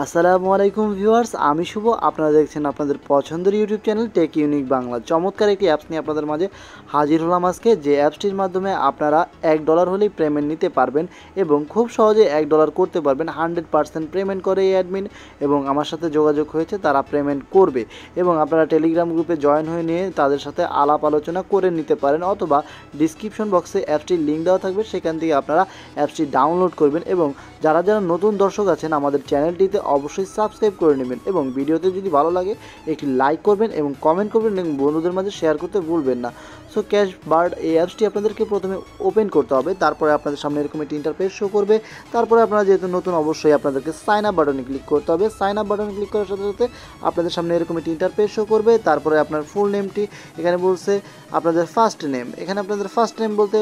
আসসালামু আলাইকুম ভিউয়ার্স, আমি শুভ। আপনারা দেখছেন আপনাদের পছন্দের YouTube channel tech unique Bangla. চমৎকার একটি অ্যাপস নিয়ে আপনাদের মাঝে হাজির হলাম আজকে, যে অ্যাপসটির মাধ্যমে আপনারা $1 হলেই পেমেন্ট নিতে পারবেন এবং খুব সহজে $1 করতে পারবেন। 100% পেমেন্ট করে এই অ্যাডমিন, এবং আমার সাথে যোগাযোগ হয়েছে, তারা পেমেন্ট করবে। এবং আপনারা টেলিগ্রাম গ্রুপে জয়েন হয়ে নিয়ে তাদের সাথে আলাপ আলোচনা করে নিতে পারেন, অথবা ডিসক্রিপশন বক্সে অ্যাপসটির লিঙ্ক দেওয়া থাকবে, সেখান থেকে আপনারা অ্যাপসটি ডাউনলোড করবেন। এবং যারা নতুন দর্শক আছেন আমাদের চ্যানেলটিতে অবশ্যই সাবস্ক্রাইব করে নেবেন, এবং ভিডিওতে যদি ভালো লাগে একটি লাইক করবেন এবং কমেন্ট করবেন এবং বন্ধুদের মাঝে শেয়ার করতে ভুলবেন না। সো ক্যাশ বার্ড এই অ্যাপসটি আপনাদেরকে প্রথমে ওপেন করতে হবে, তারপরে আপনাদের সামনে এরকম একটি ইন্টারফেস শো করবে। তারপরে আপনারা যেহেতু নতুন, অবশ্যই আপনাদেরকে সাইন আপ বাটনে ক্লিক করতে হবে। সাইন আপ বাটনে ক্লিক করার সাথে সাথে আপনাদের সামনে এরকম একটি ইন্টারফেস শো করবে। তারপরে আপনার ফুল নেমটি এখানে বলছে, আপনাদের ফার্স্ট নেম, এখানে আপনাদের ফার্স্ট নেম বলতে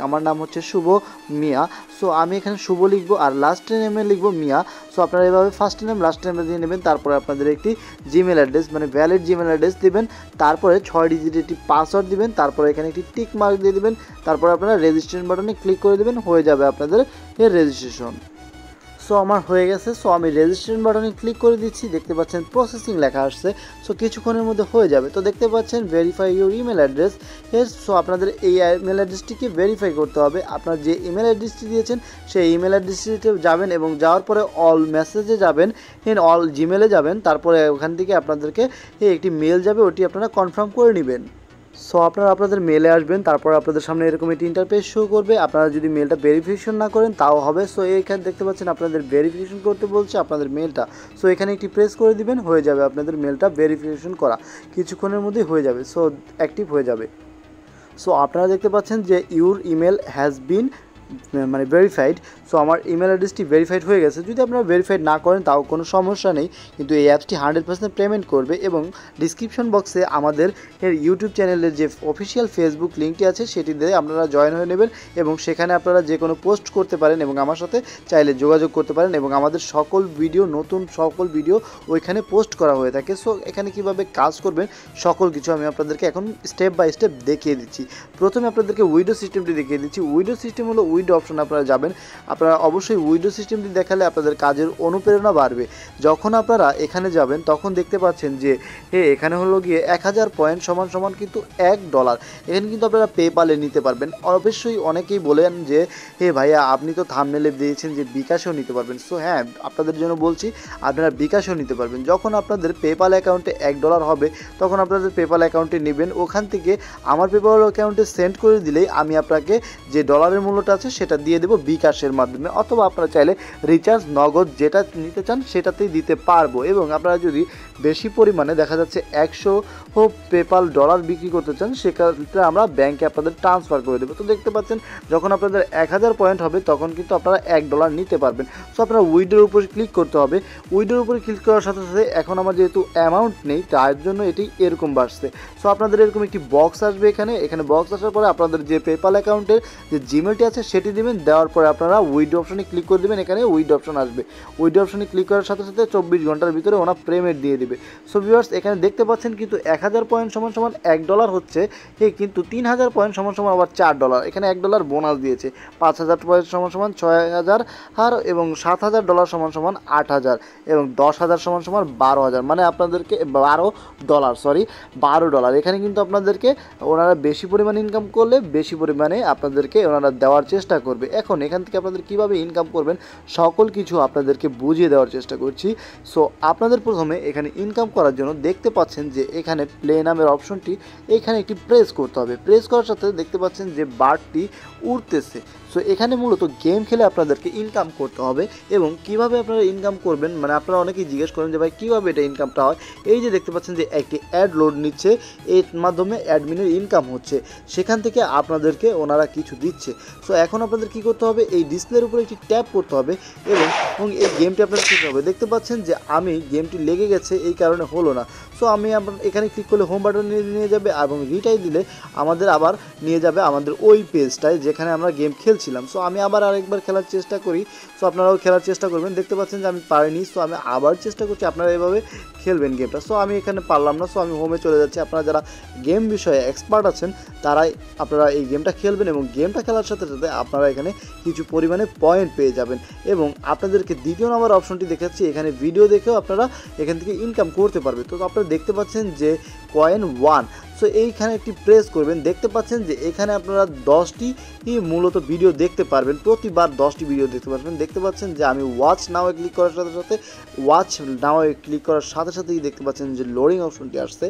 আমার নাম হচ্ছে শুভ মিয়া। সো আমি এখানে শুভ লিখবো, আর লাস্ট নেমে লিখবো মিয়া। সো আপনারা এভাবে ফার্স্ট নেম লাস্ট নেমটা দিয়ে নেবেন। তারপরে আপনাদের একটি জিমেল অ্যাড্রেস, মানে ভ্যালিড জিমেল অ্যাড্রেস দিবেন। তারপরে 6 ডিজিট একটি পাসওয়ার্ড দিবেন। তারপরে এখানে একটি টিক মার্ক দিয়ে দিবেন। তারপরে আপনারা রেজিস্ট্রেশন বাটনে ক্লিক করে দেবেন, হয়ে যাবে আপনাদের এর রেজিস্ট্রেশন। সো আমার হয়ে গেছে। সো আমি রেজিস্ট্রেশন বাটনে ক্লিক করে দিচ্ছি, দেখতে পাচ্ছেন প্রসেসিং লেখা আসছে। সো কিছুক্ষণের মধ্যে হয়ে যাবে। তো দেখতে পাচ্ছেন verify your email address. So আপনাদের এই ইমেল অ্যাড্রেসটিকে ভেরিফাই করতে হবে। আপনার যে ইমেল অ্যাড্রেসটি দিয়েছেন সেই ইমেল অ্যাড্রেসটিতে যাবেন, এবং যাওয়ার পরে অল মেসেজে যাবেন, অল জিমেলে যাবেন। তারপরে ওখান থেকে আপনাদেরকে একটি মেল যাবে, ওটি আপনারা কনফার্ম করে নেবেন। সো আপনারা আপনাদের মেলে আসবেন, তারপর আপনাদের সামনে এরকম একটি ইন্টারফেস শো করবে। আপনারা যদি মেলটা ভেরিফিকেশন না করেন তাও হবে। সো এখানে দেখতে পাচ্ছেন আপনাদের ভেরিফিকেশন করতে বলছে আপনাদের মেলটা। সো এখানে একটি প্রেস করে দিবেন, হয়ে যাবে আপনাদের মেলটা ভেরিফিকেশন করা। কিছুক্ষণের মধ্যেই হয়ে যাবে, সো অ্যাক্টিভ হয়ে যাবে। সো আপনারা দেখতে পাচ্ছেন যে your email has been verified. So আমার ইমেল অ্যাড্রেসটি ভেরিফাইড হয়ে গেছে। যদি আপনারা ভেরিফাইড না করেন তাও কোনো সমস্যা নেই, কিন্তু এই অ্যাপসটি 100% পেমেন্ট করবে। এবং ডিসক্রিপশন বক্সে আমাদের ইউটিউব চ্যানেলের যে অফিসিয়াল ফেসবুক লিঙ্কটি আছে সেটি দিয়ে আপনারা জয়েন হয়ে নেবেন, এবং সেখানে আপনারা যে কোনো পোস্ট করতে পারেন এবং আমার সাথে চাইলে যোগাযোগ করতে পারেন, এবং আমাদের সকল ভিডিও, নতুন সকল ভিডিও ওইখানে পোস্ট করা হয়ে থাকে। সো এখানে কিভাবে কাজ করবেন সকল কিছু আমি আপনাদেরকে এখন স্টেপ বাই স্টেপ দেখিয়ে দিচ্ছি। প্রথমে আপনাদেরকে উইডো সিস্টেমটি দেখিয়ে দিচ্ছি। উইডো সিস্টেম হলো উইডো অপশন আপনারা যাবেন। আপনারা অবশ্যই উইডো সিস্টেমটি দেখালে আপনাদের কাজের অনুপ্রেরণা বাড়বে। যখন আপনারা এখানে যাবেন তখন দেখতে পাচ্ছেন যে এখানে হলো গিয়ে 1000 পয়েন্ট সমান কিন্তু $1। এখানে কিন্তু আপনারা পেপালে নিতে পারবেন। অবশ্যই অনেকেই বলেন যে ভাইয়া আপনি তো থাম্বনেলে দিয়েছেন যে বিকাশেও নিতে পারবেন। সো হ্যাঁ, আপনাদের জন্য বলছি আপনারা বিকাশেও নিতে পারবেন। যখন আপনাদের পেপাল অ্যাকাউন্টে $1 হবে তখন আপনাদের পেপাল অ্যাকাউন্টে নেবেন, ওখান থেকে আমার পেপাল অ্যাকাউন্টে সেন্ড করে দিলেই আমি আপনাকে যে ডলারের মূল্যটা আছে সেটা দিয়ে দেবো বিকাশের মাধ্যমে, অথবা আপনারা চাইলে রিচার্জ নগদ যেটা নিতে চান সেটাতেই দিতে পারবো। এবং আপনারা যদি বেশি পরিমাণে দেখা যাচ্ছে 100 পেপাল ডলার বিক্রি করতে চান, সেক্ষেত্রে আমরা ব্যাংকে আপনাদের ট্রান্সফার করে দেবো। তো দেখতে পাচ্ছেন যখন আপনাদের 1000 পয়েন্ট হবে তখন কিন্তু আপনারা $1 নিতে পারবেন। সো আপনারা উইডোর উপরে ক্লিক করতে হবে। উইডোর উপরে ক্লিক করার সাথে সাথে এখন আমার যেহেতু অ্যামাউন্ট নেই তার জন্য এটি এরকম বাড়ছে। সো আপনাদের এরকম একটি বক্স আসবে। এখানে বক্স আসার পরে আপনাদের যে পেপাল অ্যাকাউন্টের যে জিমেলটি আছে সেটি দেবেন। দেওয়ার পরে আপনারা উইডো অপশনে ক্লিক করে দেবেন। এখানে উইডো অপশন আসবে। উইডো অপশনে ক্লিক করার সাথে সাথে 24 ঘন্টার ভিতরে ওনা পেমেন্ট দিয়ে দেবে। সো ভিউয়ার্স, এখানে দেখতে পাচ্ছেন কিন্তু 1000 পয়েন্ট সমান $1 হচ্ছে, কিন্তু 3000 পয়েন্ট সমান আবার $4। এখানে $1 বোনাস দিয়েছে। 5000 পয়েন্ট সমান $6000, এবং $7000 সমান $8000, এবং 10000 সমান $12000। মানে আপনাদেরকে $12। এখানে কিন্তু আপনাদেরকে ওনারা বেশি পরিমাণে ইনকাম করলে বেশি পরিমাণে আপনাদেরকে ওনারা দেওয়ার চেষ্টা করবে। এখন এখান থেকে আপনাদের কীভাবে ইনকাম করবেন সকল কিছু আপনাদেরকে বুঝিয়ে দেওয়ার চেষ্টা করছি। সো আপনাদের প্রথমে এখানে ইনকাম করার জন্য দেখতে পাচ্ছেন যে এখানে প্লে নামের অপশনটি এখানে একটি প্রেস করতে হবে। প্রেস করার সাথে দেখতে পাচ্ছেন যে বারটি উঠতেছে। সো এখানে মূলত গেম খেলে আপনাদেরকে ইনকাম করতে হবে। এবং কিভাবে আপনারা ইনকাম করবেন, মানে আপনারা অনেকেই জিজ্ঞেস করেন যে ভাই কীভাবে এটা ইনকামটা হয়। এই যে দেখতে পাচ্ছেন যে একটি অ্যাড লোড নিচ্ছে, এর মাধ্যমে অ্যাডমিনের ইনকাম হচ্ছে, সেখান থেকে আপনাদেরকে ওনারা কিছু দিচ্ছে। সো এখন আপনাদের কী করতে হবে, এই ডিসপ্লের উপরে একটি ট্যাপ করতে হবে, এবং এই গেমটি আপনাদের খেলতে হবে। দেখতে পাচ্ছেন যে আমি গেমটি লেগে গেছে, এই কারণে হলো না। সো আমি এখানে ক্লিক করলে হোম বাটন নিয়ে যাবে, এবং রিটাই দিলে আমাদের আবার নিয়ে যাবে আমাদের ওই পেজটায় যেখানে আমরা গেম খেলছি। পেরেছিলাম। সো আমি আবার আরেকবার খেলার চেষ্টা করি। সো আপনারাও খেলার চেষ্টা করবেন। দেখতে পাচ্ছেন যে আমি পারিনি। সো আমি আবার চেষ্টা করছি, আপনারা এভাবে খেলবেন গেমটা। সো আমি এখানে পারলাম না। সো আমি হোমে চলে যাচ্ছি। আপনারা যারা গেম বিষয়ে এক্সপার্ট আছেন তারাই আপনারা এই গেমটা খেলবেন এবং গেমটা খেলার সাথে সাথে আপনারা এখানে কিছু পরিমাণে পয়েন্ট পেয়ে যাবেন। এবং আপনাদেরকে দ্বিতীয় নম্বর অপশনটি দেখাচ্ছি, এখানে ভিডিও দেখেও আপনারা এখান থেকে ইনকাম করতে পারবেন। তো আপনারা দেখতে পাচ্ছেন যে কয়েন 1। সো এইখানে একটি প্রেস করবেন। দেখতে পাচ্ছেন যে এখানে আপনারা 10টি মূলত ভিডিও দেখতে পারবেন, প্রতিবার 10টি ভিডিও দেখতে পারবেন। দেখতে পাচ্ছেন যে আমি ওয়াচ নাও ক্লিক করার সাথে সাথে ক্লিক করার সাথে সাথেই দেখতে পাচ্ছেন যে লোডিং অপশনটি আসছে,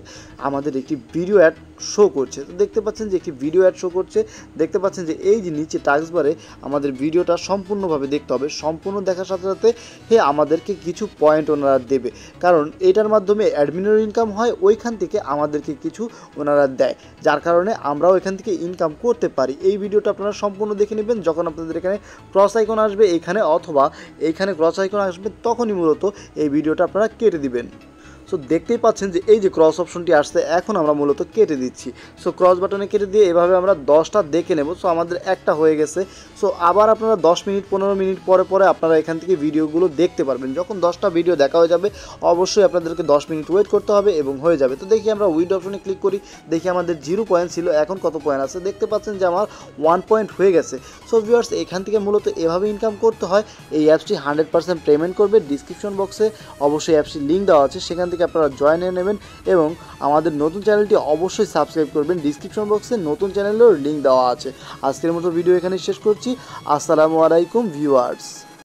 আমাদের একটি ভিডিও অ্যাড শো করছে। তো দেখতে পাচ্ছেন যে একটি ভিডিও অ্যাড শো করছে। দেখতে পাচ্ছেন যে এই যে নিচে টাস্ক বারে আমাদের ভিডিওটা সম্পূর্ণভাবে দেখতে হবে। সম্পূর্ণ দেখার সাথে সাথে আমাদেরকে কিছু পয়েন্ট ওনারা দেবে, কারণ এটার মাধ্যমে অ্যাডমিনের ইনকাম হয়, ওইখান থেকে আমাদেরকে কিছু ওনারা দেয়, যার কারণে আমরাও এখান থেকে ইনকাম করতে পারি। এই ভিডিওটা আপনারা সম্পূর্ণ দেখে নেবেন। যখন আপনাদের এখানে ক্রস আইকন আসবে এখানে অথবা এইখানে ক্রস আইকন আসবে, তখনই মূলত এই ভিডিওটা আপনারা কেটে দিবেন। সো দেখতেই পাচ্ছেন যে এই যে ক্রস অপশনটি আসছে, এখন আমরা মূলত কেটে দিচ্ছি। সো ক্রস বাটনে কেটে দিয়ে এভাবে আমরা 10টা দেখে নেব। সো আমাদের একটা হয়ে গেছে। সো আবার আপনারা 10 মিনিট 15 মিনিট পরে পরে আপনারা এখান থেকে ভিডিওগুলো দেখতে পারবেন। যখন 10টা ভিডিও দেখা হয়ে যাবে অবশ্যই আপনাদেরকে 10 মিনিট ওয়েট করতে হবে এবং হয়ে যাবে। তো দেখি আমরা উইড অপশনে ক্লিক করি। দেখি আমাদের 0 পয়েন্ট ছিল, এখন কত পয়েন্ট আছে। দেখতে পাচ্ছেন যে আমার 1 পয়েন্ট হয়ে গেছে। সো ভিউয়ার্স, এখান থেকে মূলত এভাবে ইনকাম করতে হয়। এই অ্যাপসটি 100% পেমেন্ট করবে। ডিসক্রিপশন বক্সে অবশ্যই অ্যাপসটির লিঙ্ক দেওয়া আছে, সেখান থেকে আপনারা জয়েন হয়ে নেবেন এবং আমাদের নতুন চ্যানেলটি অবশ্যই সাবস্ক্রাইব করবেন। ডিসক্রিপশন বক্সে নতুন চ্যানেলের লিঙ্ক দেওয়া আছে। আজকের মতো ভিডিও এখানে শেষ করছি। আসসালামু আলাইকুম ভিউয়ার্স।